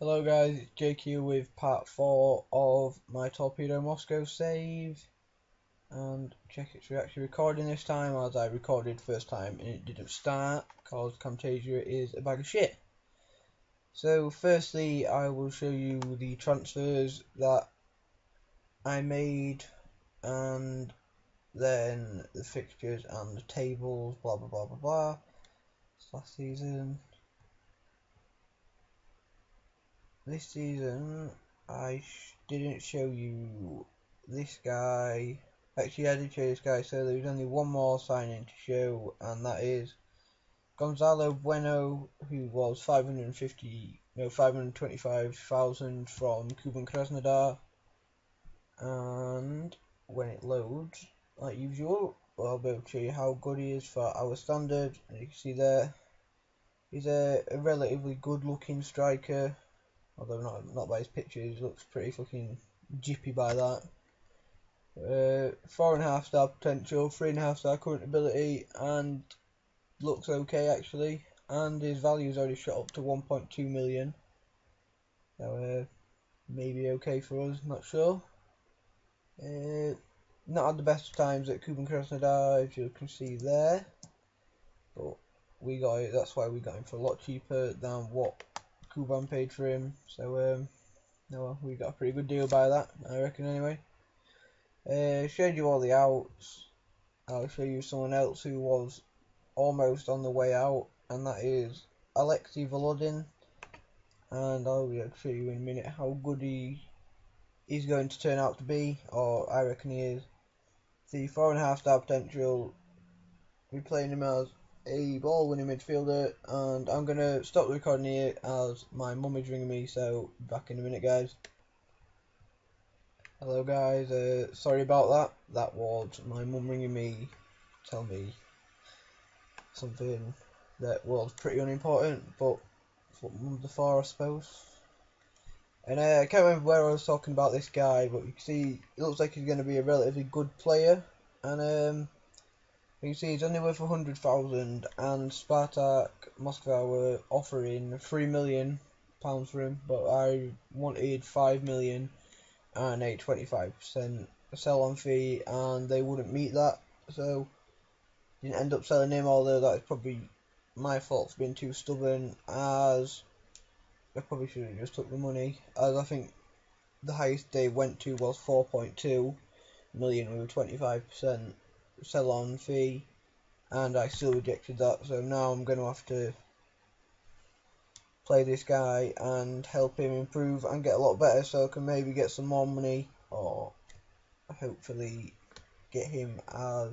Hello guys, it's Jake here with part 4 of my Torpedo Moscow save, and check it's actually recording this time, as I recorded first time and it didn't start because Camtasia is a bag of shit. So firstly I will show you the transfers that I made, and then the fixtures and the tables, blah blah blah blah blah. Last season. This season I didn't show you this guy. Actually, I did show this guy, so there's only one more signing to show, and that is Gonzalo Bueno, who was 525,000 from Cuban Krasnodar. And when it loads, like usual, I'll be able to show you how good he is for our standard. And you can see there, he's a relatively good-looking striker. Although not by his pictures, he looks pretty fucking jippy by that. 4.5 star potential, 3.5 star current ability, and looks okay actually. And his value's already shot up to 1.2 million. So maybe okay for us, not sure. Not had the best times at Cuban Krasnodar, as you can see there. But we got it, that's why we got him for a lot cheaper than what Kuban paid for him. So no, we got a pretty good deal by that, I reckon anyway. Showed you all the outs. I'll show you someone else who was almost on the way out, and that is Alexei Volodin. And I'll show you in a minute how good he is going to turn out to be, or I reckon he is. The 4.5 star potential. We're playing him as a ball-winning midfielder, and I'm gonna stop the recording here as my mum is ringing me. So back in a minute, guys. Hello guys, sorry about that. That was my mum ringing me, tell me something that was pretty unimportant, but what mum's are for, I suppose. And I can't remember where I was talking about this guy, but you can see it looks like he's going to be a relatively good player. And you can see he's only worth 100,000, and Spartak Moscow were offering £3 million for him, but I wanted 5 million and a 25% sell-on fee, and they wouldn't meet that, so didn't end up selling him. Although that is probably my fault for being too stubborn, as I probably should have just took the money, as I think the highest they went to was 4.2 million with a 25% sell-on fee, and I still rejected that. So now I'm going to have to play this guy and help him improve and get a lot better, so I can maybe get some more money, or hopefully get him as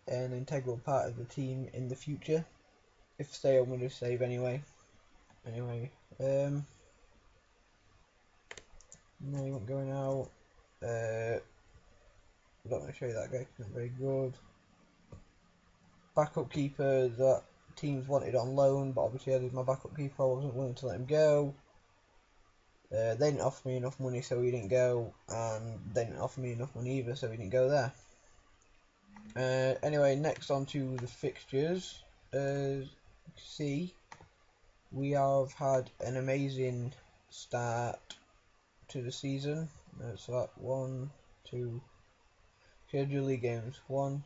an integral part of the team in the future. If stay, I'm going to save anyway. No, he won't going out. I'm not going to show you that guy, he's not very good. Backup keeper that teams wanted on loan, but obviously as my backup keeper I wasn't willing to let him go. They didn't offer me enough money, so he didn't go, and they didn't offer me enough money either, so he didn't go there. Anyway, next on to the fixtures. As you can see, we have had an amazing start to the season. So that 1, 2 schedule league games, 1,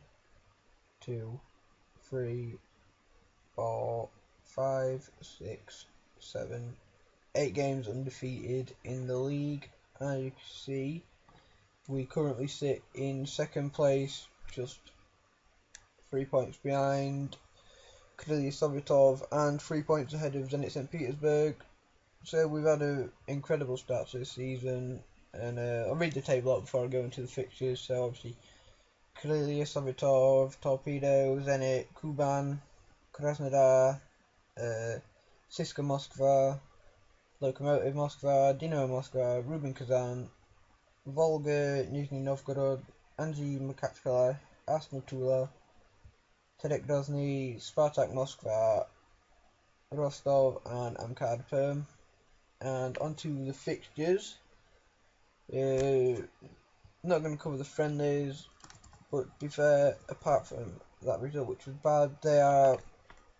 2, 3, 4, 5, 6, 7, 8 games undefeated in the league. And you can see we currently sit in second place, just 3 points behind Krylia Sovetov and 3 points ahead of Zenit St. Petersburg. So we've had an incredible start to this season, and I'll read the table out before I go into the fixtures. So obviously Krylia Sovetov, Torpedo, Zenit, Kuban, Krasnodar, CSKA Moskva, Lokomotiv Moskva, Dinamo Moskva, Rubin Kazan, Volga, Nizhny Novgorod, Anzhi Makachkala, Arsenal Tula, Terek Grozny, Spartak Moskva, Rostov, and Amkad Perm. And onto the fixtures. Not going to cover the friendlies, but to be fair, apart from that result, which was bad, they are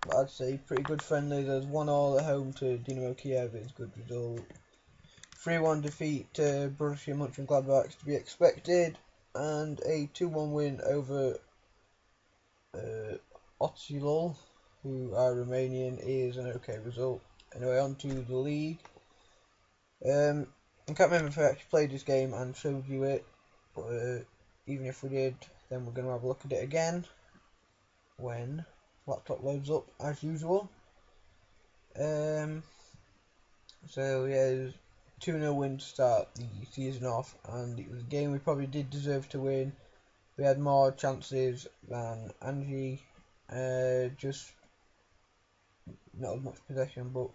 but I'd say pretty good friendly. There's 1-1 at home to Dynamo Kiev, it's a good result. 3-1 defeat to Borussia Mönchengladbach to be expected, and a 2-1 win over Otzilol, who are Romanian, is an okay result. Anyway, on to the league. I can't remember if I actually played this game and showed you it, but even if we did, then we're going to have a look at it again when laptop loads up as usual. So yeah, it was 2-0 win to start the season off, and it was a game we probably did deserve to win. We had more chances than Angie, just not as much possession, but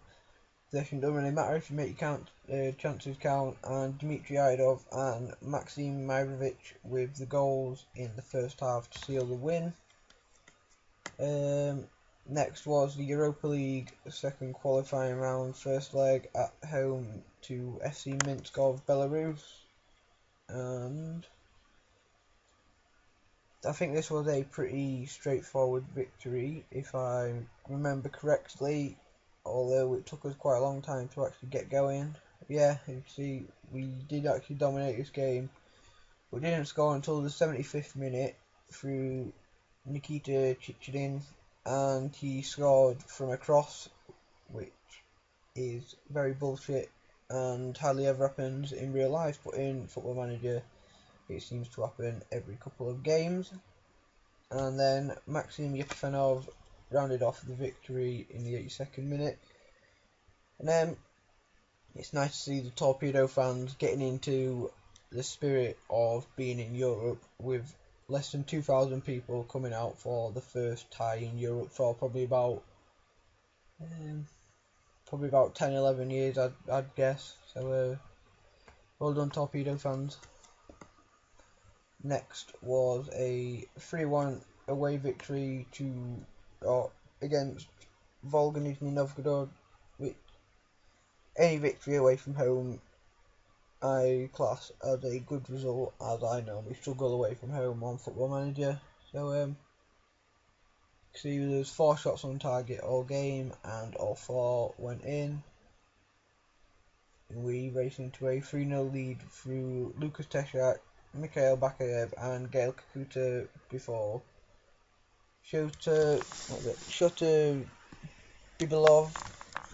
possession doesn't really matter if you make your chances count, and Dmitry Idov and Maxim Mairovic with the goals in the first half to seal the win. Next was the Europa League second qualifying round, first leg at home to FC Minsk of Belarus, and I think this was a pretty straightforward victory if I remember correctly, although it took us quite a long time to actually get going. Yeah, you see, we did actually dominate this game. We didn't score until the 75th minute through Nikita Chichirin, and he scored from a cross, which is very bullshit and hardly ever happens in real life, but in Football Manager it seems to happen every couple of games. And then Maxim Yepifanov rounded off the victory in the 82nd minute. And then it's nice to see the Torpedo fans getting into the spirit of being in Europe, with less than 2,000 people coming out for the first tie in Europe for probably about 10-11 years, I'd guess. So well done, Torpedo fans. Next was a 3-1 away victory against Volga Nizhny Novgorod. Which any victory away from home I class as a good result, as I normally struggle away from home on Football Manager. So see, there's 4 shots on target all game, and all 4 went in. We raced into a 3-0 lead through Lukas Teshak, Mikhail Bakayev and Gail Kakuta before Shota Bibilov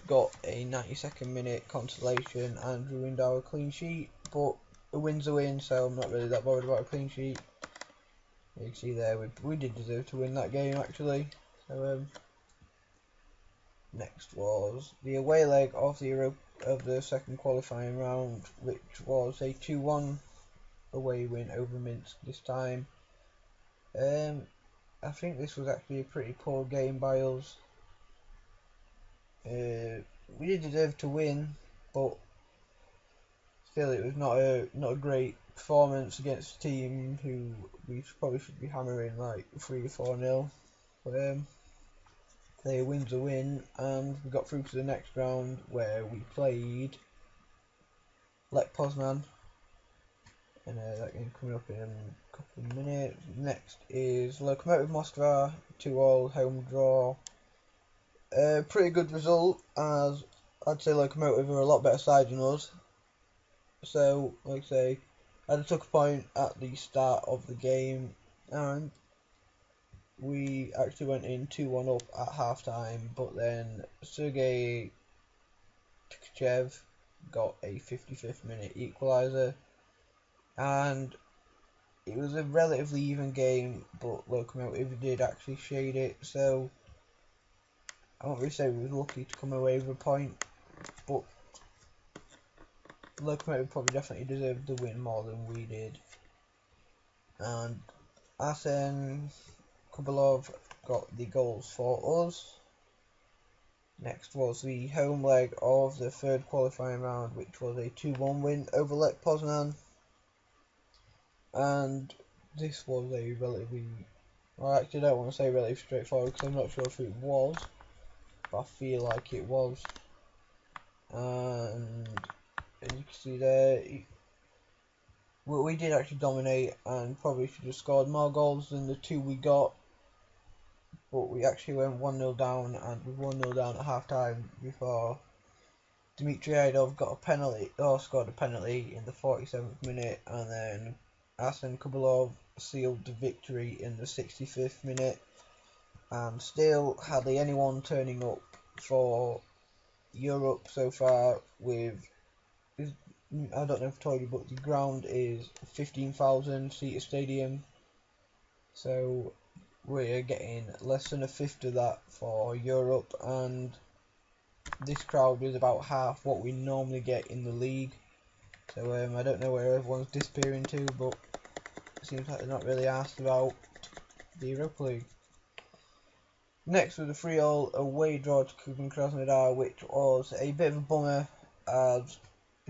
got a 92nd minute consolation and ruined our clean sheet, but a win's a win, so I'm not really that bothered about a clean sheet. You can see there, we did deserve to win that game actually. So next was the away leg of the second qualifying round, which was a 2-1 away win over Minsk this time. I think this was actually a pretty poor game by us. We did deserve to win, but still it was not a great performance against a team who we probably should be hammering like 3-4-0. But the win's a win, and we got through to the next round where we played Lech Poznan. And that game coming up in a couple of minutes. Next is Lokomotiv Moscow, 2-2 home draw. Pretty good result, as I'd say Lokomotiv are a lot better side than us. So, like I say, I took a point at the start of the game, and we actually went in 2-1 up at half time, but then Sergei Tkachev got a 55th minute equaliser. And it was a relatively even game, but Lokomotiv did actually shade it, so I won't really say we were lucky to come away with a point, but Lokomotiv probably definitely deserved the win more than we did. And Arsen Kubalov got the goals for us. Next was the home leg of the third qualifying round, which was a 2-1 win over Lech Poznan. And this was a relatively, well, I actually don't want to say relatively straightforward because I'm not sure if it was, but I feel like it was. And as you can see there, we did actually dominate and probably should have scored more goals than the 2 we got, but we actually went 1-0 down, and we 1-0 down at half time before Dmitry Aidov got a penalty, or scored a penalty in the 47th minute, and then Arsene Kubalov sealed the victory in the 65th minute. And still hardly anyone turning up for Europe so far. I don't know if I told you, but the ground is 15,000 seater stadium, so we're getting less than a fifth of that for Europe, and this crowd is about half what we normally get in the league. So I don't know where everyone's disappearing to, but it seems like they're not really asked about the Europa League. Next was a 3-3 away draw to Kuban Krasnodar, which was a bit of a bummer, as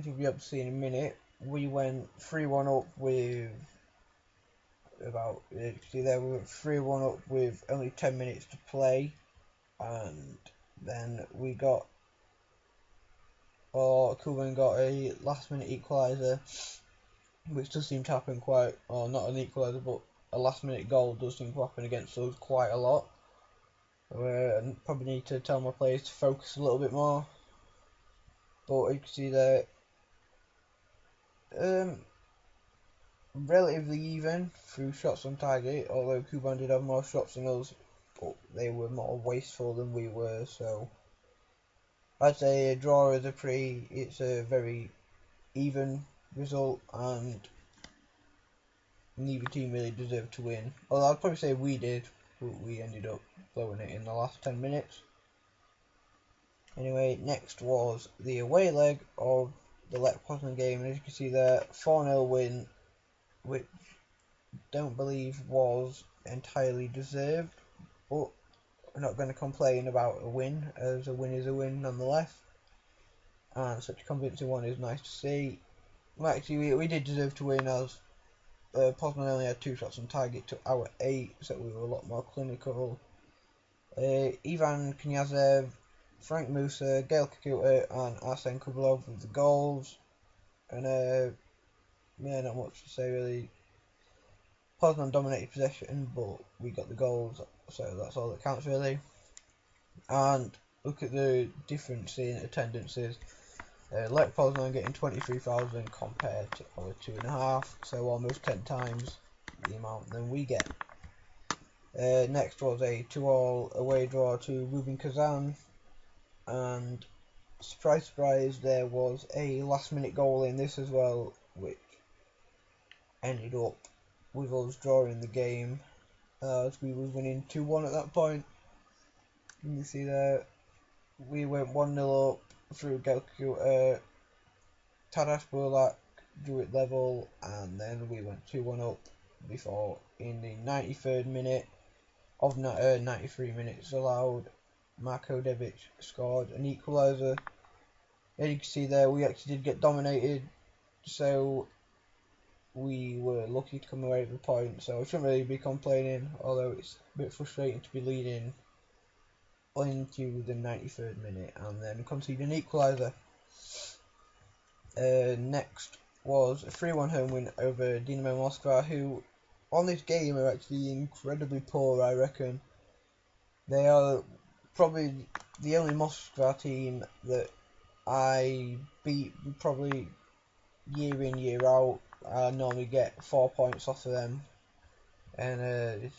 you'll be able to see in a minute. We went 3-1 up with we went 3-1 up with only 10 minutes to play, and then Kuban got a last-minute equaliser, which does seem to happen not an equaliser, but a last-minute goal does seem to happen against us quite a lot. I probably need to tell my players to focus a little bit more. But you can see that relatively even through shots on target, although Kuban did have more shots than us, but they were more wasteful than we were. So I'd say a draw is it's a very even result, and neither team really deserved to win. Although I'd probably say we did, but we ended up blowing it in the last 10 minutes. Anyway, next was the away leg of the Lech Poznan game, and as you can see there, 4-0 win, which I don't believe was entirely deserved, but we're not going to complain about a win, as a win is a win nonetheless, and such a convincing one is nice to see. Well, actually, we did deserve to win, as Poznan only had 2 shots on target to our 8, so we were a lot more clinical. Ivan Knyazev, Frank Musa, Gail Kakuta and Arsene Kubalov with the goals, and not much to say really. Poznan dominated possession, but we got the goals, so that's all that counts really. And look at the difference in attendances. Lech Poznan getting 23,000 compared to our 2.5, so almost 10 times the amount than we get. Next was a 2-2 away draw to Rubin Kazan, and surprise surprise, there was a last minute goal in this as well, which ended up with us drawing the game, as we were winning 2-1 at that point. You can see there, we went 1-0 up through Gelku, Taras Burlak drew it level, and then we went 2-1 up before, in the 93rd minute of 93 minutes allowed, Marko Devic scored an equaliser. As you can see there, we actually did get dominated, so we were lucky to come away with a point, so I shouldn't really be complaining, although it's a bit frustrating to be leading into the 93rd minute and then concede an equaliser. Next was a 3-1 home win over Dynamo Moscow, who on this game are actually incredibly poor, I reckon. They are probably the only Moscow team that I beat probably year in, year out. I normally get 4 points off of them, and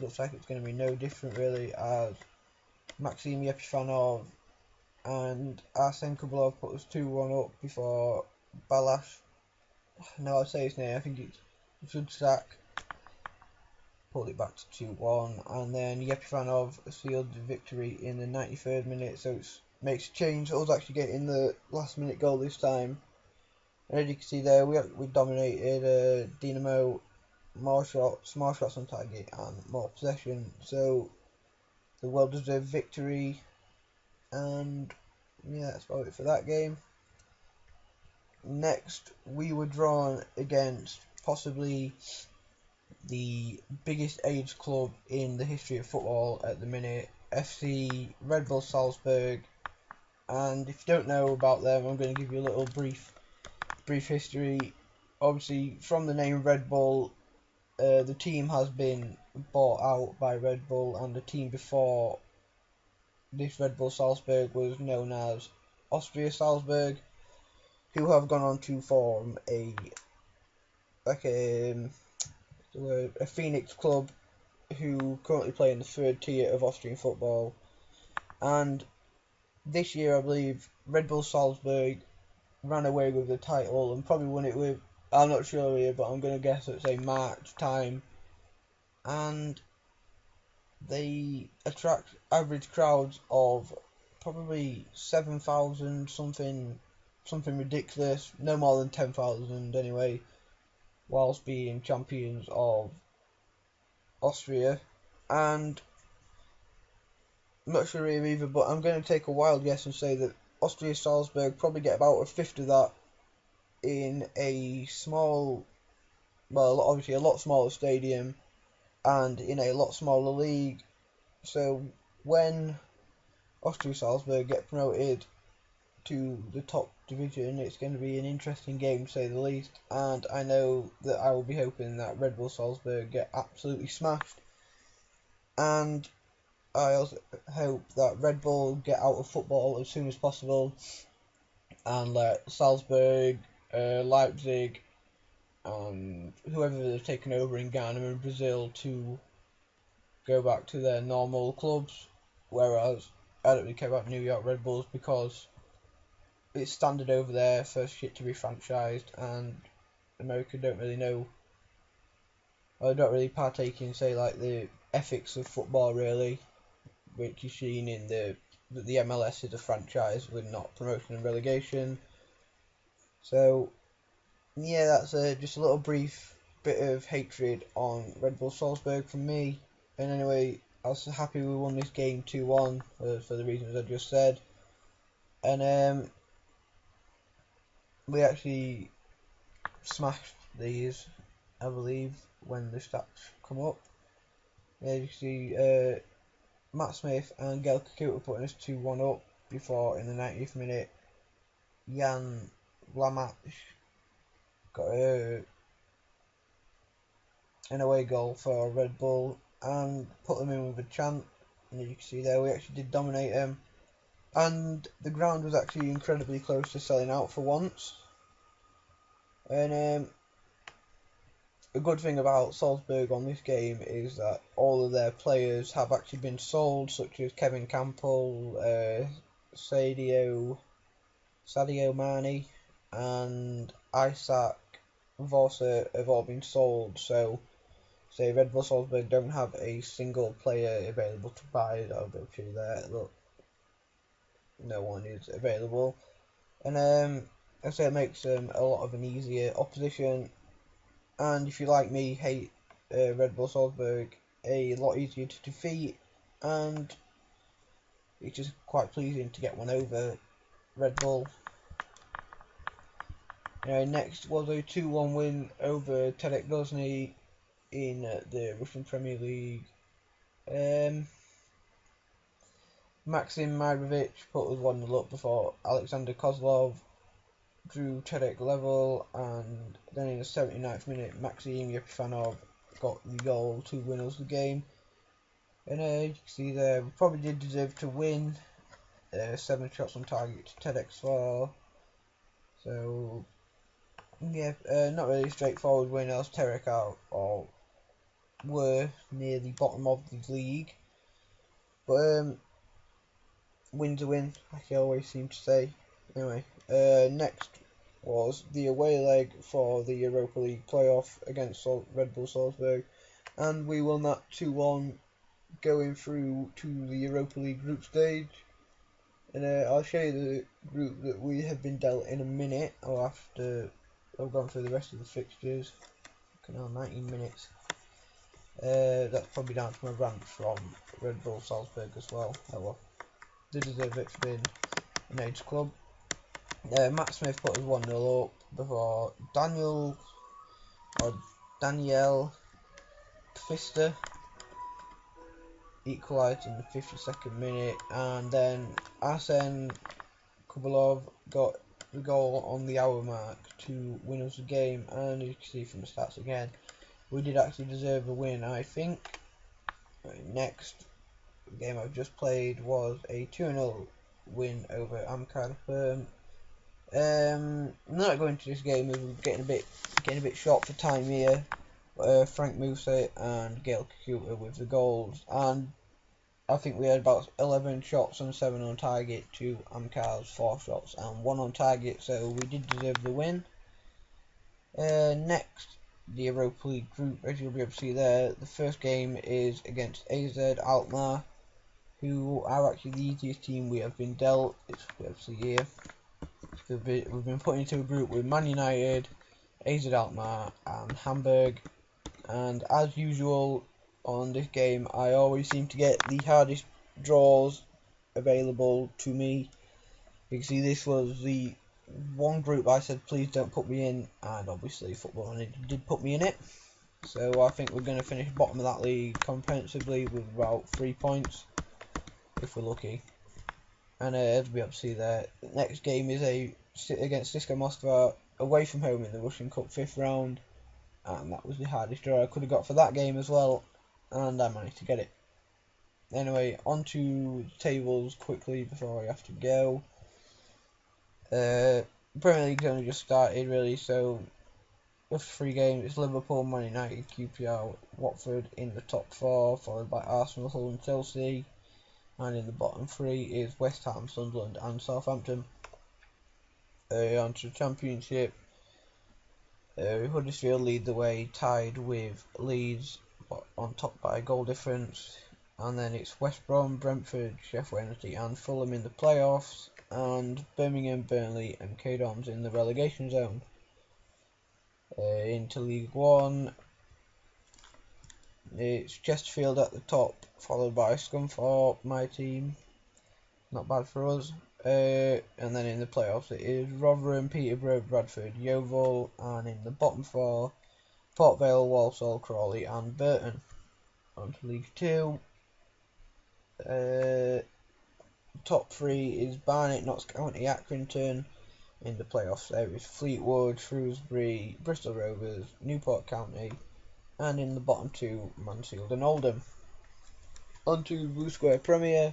looks like it's going to be no different really, as Maxim Yepifanov and Arsene Kubalov put us 2-1 up before Balash, no, I'll say his name, I think it's Zudsak, pulled it back to 2-1, and then Yepifanov sealed the victory in the 93rd minute, so it makes a change. I was actually getting the last minute goal this time, and as you can see there, we dominated Dynamo, more shots on target and more possession, so the well deserved victory. And yeah, that's about it for that game. Next, we were drawn against possibly the biggest age club in the history of football at the minute, FC Red Bull Salzburg. And if you don't know about them, I'm going to give you a little brief history. Obviously, from the name Red Bull, the team has been bought out by Red Bull, and the team before this Red Bull Salzburg was known as Austria Salzburg, who have gone on to form a Phoenix club who currently play in the third tier of Austrian football. And this year, I believe, Red Bull Salzburg ran away with the title and probably won it with, I'm not sure here, but I'm going to guess it's a March time. And they attract average crowds of probably 7,000, something ridiculous, no more than 10,000 anyway, whilst being champions of Austria. And I'm not sure here either, but I'm going to take a wild guess and say that Austria Salzburg probably get about a fifth of that in a small, well, obviously a lot smaller stadium and in a lot smaller league. So when Austria Salzburg get promoted to the top division, it's going to be an interesting game to say the least, and I know that I will be hoping that Red Bull Salzburg get absolutely smashed, and I also hope that Red Bull get out of football as soon as possible and let Salzburg, Leipzig and whoever they've taken over in Ghana and Brazil to go back to their normal clubs, whereas I don't really care about New York Red Bulls because it's standard over there for shit to be franchised, and America don't really know, or don't really partake in, say, like the ethics of football really, which you've seen in the MLS is a franchise with not promotion and relegation. So yeah, that's just a little brief bit of hatred on Red Bull Salzburg from me. And anyway, I was happy we won this game 2-1 for the reasons I just said. And we actually smashed these, I believe, when the stats come up. Yeah, you see Matt Smith and Gael Kakuta were putting us 2-1 up before, in the 90th minute, Jan Vlamac got an away goal for Red Bull and put them in with a chance. And as you can see there, we actually did dominate them. And the ground was actually incredibly close to selling out for once. And a good thing about Salzburg on this game is that all of their players have actually been sold, such as Kevin Campbell, Sadio Mane and Isaac Vossa have all been sold, so say Red Bull Salzburg don't have a single player available to buy. That'll be true there. Look, no one is available, and I say it makes a lot of an easier opposition. And if you like me, hate Red Bull Salzburg, a lot easier to defeat, and it's just quite pleasing to get one over Red Bull. Next was a 2-1 win over Terek Grozny in the Russian Premier League. Maxim Mairovic put us 1-0 up before Alexander Kozlov drew Terek level, and then in the 79th minute Maxim Yepifanov got the goal to win us the game. And you can see there, we probably did deserve to win. 7 shots on target to Terek's 4. So yeah, not really a straightforward win, as Terek were near the bottom of the league. But win's a win, like I always seem to say. Anyway, next was the away leg for the Europa League playoff against Red Bull Salzburg, and we won that 2-1, going through to the Europa League group stage. And I'll show you the group that we have been dealt in a minute, or after I've gone through the rest of the fixtures. Okay, now 19 minutes. That's probably down to my rant from Red Bull Salzburg as well. Oh well, they deserve it for being an age club. Matt Smith put us 1-0 up before Daniel Pfister equalised in the 52nd minute, and then Arsen Kubalov got the goal on the hour mark to win us the game. And as you can see from the stats again, we did actually deserve a win, I think. Next game I've just played was a 2-0 win over Amcar Firm. Not going to this game, we're getting a bit short for time here. Frank Musa and Gail Kakuta with the goals, and I think we had about 11 shots and 7 on target to Amcar's 4 shots and 1 on target, so we did deserve the win. Next, the Europa League group, as you'll be able to see there, the first game is against AZ Alkmaar, who are actually the easiest team we have been dealt. It's what you see here. We've been put into a group with Man United, AZ Alkmaar and Hamburg, and as usual on this game I always seem to get the hardest draws available to me. You can see this was the one group I said please don't put me in, and obviously Football Manager did put me in it, so I think we're going to finish bottom of that league comprehensively with about 3 points if we're lucky. And as we able to see there, the next game is against Torpedo Moscow away from home in the Russian Cup 5th round, and that was the hardest draw I could have got for that game as well, and I managed to get it. Anyway, on to the tables quickly before I have to go. Premier League's only just started really, so with 3 games it's Liverpool, Man United, QPR, Watford in the top 4, followed by Arsenal, Hull and Chelsea, and in the bottom 3 is West Ham, Sunderland and Southampton. On to the Championship, Huddersfield lead the way, tied with Leeds, but on top by a goal difference, and then it's West Brom, Brentford, Sheffield Wednesday and Fulham in the playoffs, and Birmingham, Burnley and K-Dons in the relegation zone. Into League One, it's Chesterfield at the top, followed by Scunthorpe, my team, not bad for us. And then in the playoffs it is Rotherham, Peterborough, Bradford, Yeovil, and in the bottom 4, Port Vale, Walsall, Crawley and Burton. On to League 2, top 3 is Barnet, Notts County, Accrington. In the playoffs there is Fleetwood, Shrewsbury, Bristol Rovers, Newport County, and in the bottom 2 Mansfield and Oldham. On to Blue Square Premier.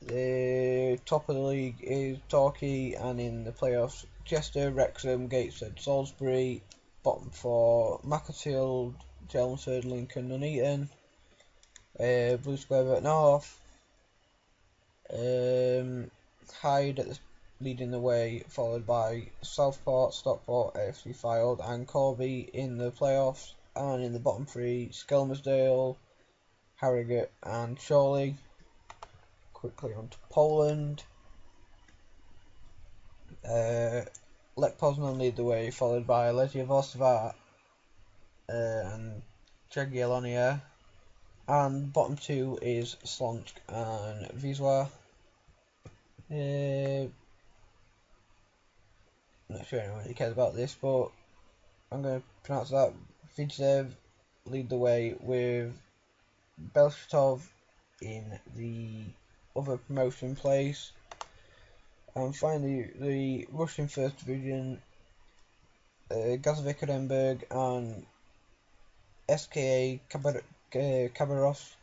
The top of the league is Torquay, and in the playoffs Chester, Wrexham, Gateshead, Salisbury. Bottom 4 Macclesfield, Chelmsford, Lincoln, Nuneaton. Blue Square at North. Hyde at the leading the way, followed by Southport, Stockport, AFC Fylde and Corby in the playoffs, and in the bottom 3 Skelmersdale, Harrogate and Chorley. Quickly on to Poland. Lech Poznan lead the way, followed by Legia Warsaw and Jagiellonia, and bottom 2 is Slonsk and Wisła. Not sure anyone really cares about this, but I'm going to pronounce that. Vidzev lead the way with Belchatov in the other promotion place. And finally, the Russian First Division, Gazvik and SKA Khabarovsk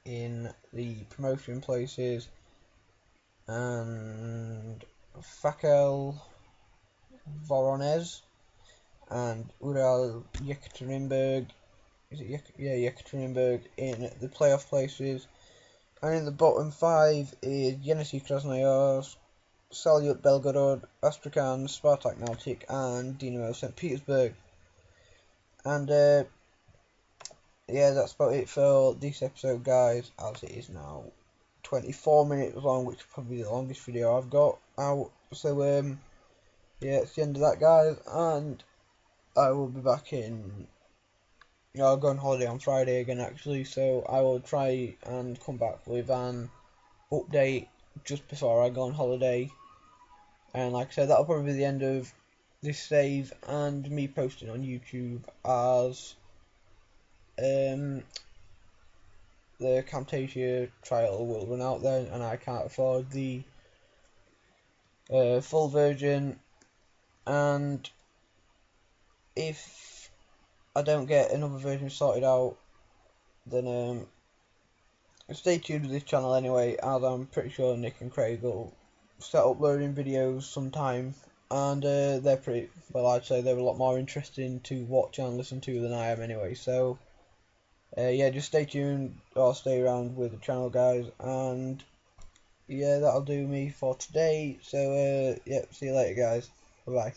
in the promotion places, and Fakel Voronezh and Ural Yekaterinburg, Yekaterinburg in the playoff places, and in the bottom 5 is Yenisei Krasnoyarsk, Salyut Belgorod, Astrakhan, Spartak Nautic and Dynamo St. Petersburg. And yeah, that's about it for this episode, guys, as it is now 24 minutes long, which is probably the longest video I've got out. So yeah, it's the end of that, guys, and I will be back in. I'll go on holiday on Friday again, actually, so I will try and come back with an update just before I go on holiday. And like I said, that'll probably be the end of this save and me posting on YouTube, as the Camtasia trial will run out then, and I can't afford the full version. And if I don't get another version sorted out, then stay tuned with this channel anyway, as I'm pretty sure Nick and Craig will start uploading videos sometime, and they're pretty, well, I'd say they're a lot more interesting to watch and listen to than I am anyway. So yeah, just stay tuned or stay around with the channel, guys, and yeah, that'll do me for today. So yeah, see you later, guys. Bye bye.